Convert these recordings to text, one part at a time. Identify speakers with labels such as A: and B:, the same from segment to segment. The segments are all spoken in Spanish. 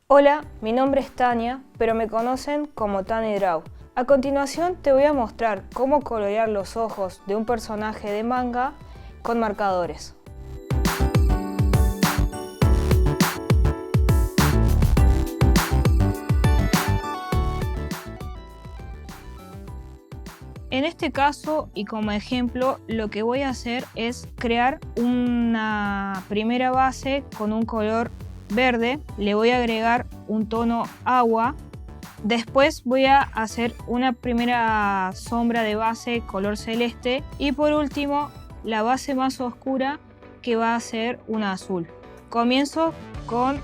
A: Hola, mi nombre es Tania, pero me conocen como Tani Draw. A continuación te voy a mostrar cómo colorear los ojos de un personaje de manga con marcadores. En este caso y como ejemplo, lo que voy a hacer es crear una primera base con un color verde. Le voy a agregar un tono agua. Después voy a hacer una primera sombra de base color celeste. Y por último, la base más oscura que va a ser un azul. Comienzo con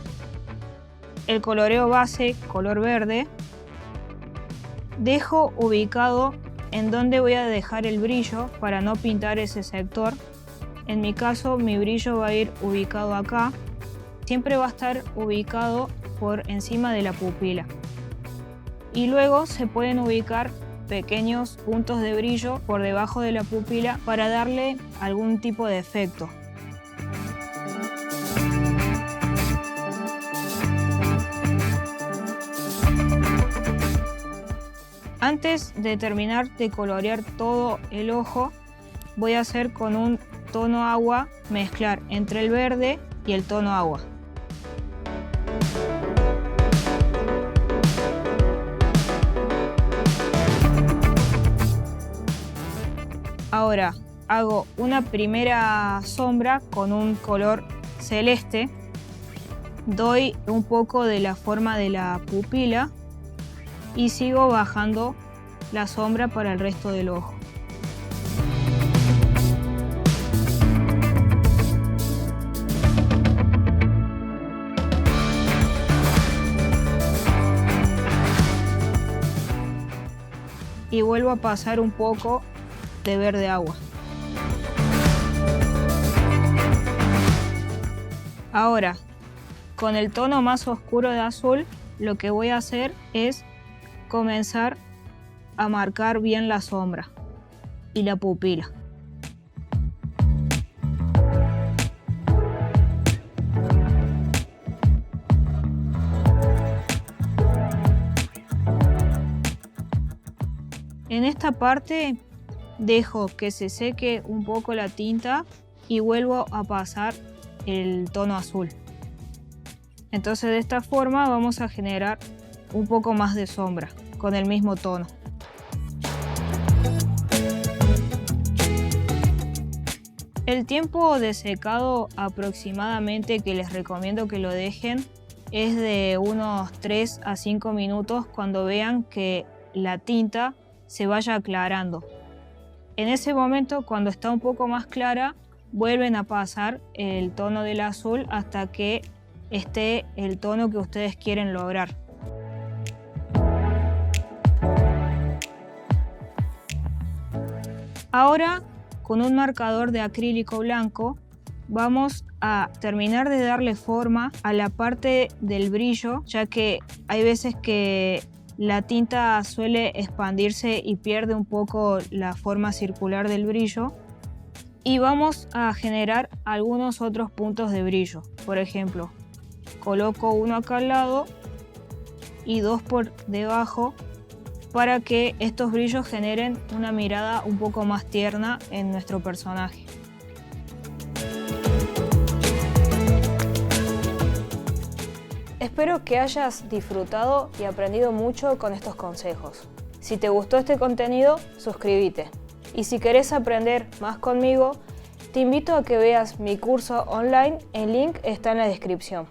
A: el coloreo base color verde. Dejo ubicado en donde voy a dejar el brillo para no pintar ese sector. En mi caso, mi brillo va a ir ubicado acá. Siempre va a estar ubicado por encima de la pupila. Y luego se pueden ubicar pequeños puntos de brillo por debajo de la pupila para darle algún tipo de efecto. Antes de terminar de colorear todo el ojo, voy a hacer con un tono agua, mezclar entre el verde y el tono agua. Ahora hago una primera sombra con un color celeste. Doy un poco de la forma de la pupila y sigo bajando la sombra para el resto del ojo. Y vuelvo a pasar un poco de verde agua. Ahora, con el tono más oscuro de azul, lo que voy a hacer es comenzar a marcar bien la sombra y la pupila. En esta parte dejo que se seque un poco la tinta y vuelvo a pasar el tono azul. Entonces de esta forma vamos a generar un poco más de sombra con el mismo tono. El tiempo de secado aproximadamente que les recomiendo que lo dejen es de unos 3 a 5 minutos cuando vean que la tinta se vaya aclarando. En ese momento, cuando está un poco más clara, vuelven a pasar el tono del azul hasta que esté el tono que ustedes quieren lograr. Ahora, con un marcador de acrílico blanco, vamos a terminar de darle forma a la parte del brillo, ya que hay veces que la tinta suele expandirse y pierde un poco la forma circular del brillo. Y vamos a generar algunos otros puntos de brillo. Por ejemplo, coloco uno acá al lado y dos por debajo para que estos brillos generen una mirada un poco más tierna en nuestro personaje. Espero que hayas disfrutado y aprendido mucho con estos consejos. Si te gustó este contenido, suscríbete. Y si querés aprender más conmigo, te invito a que veas mi curso online, el link está en la descripción.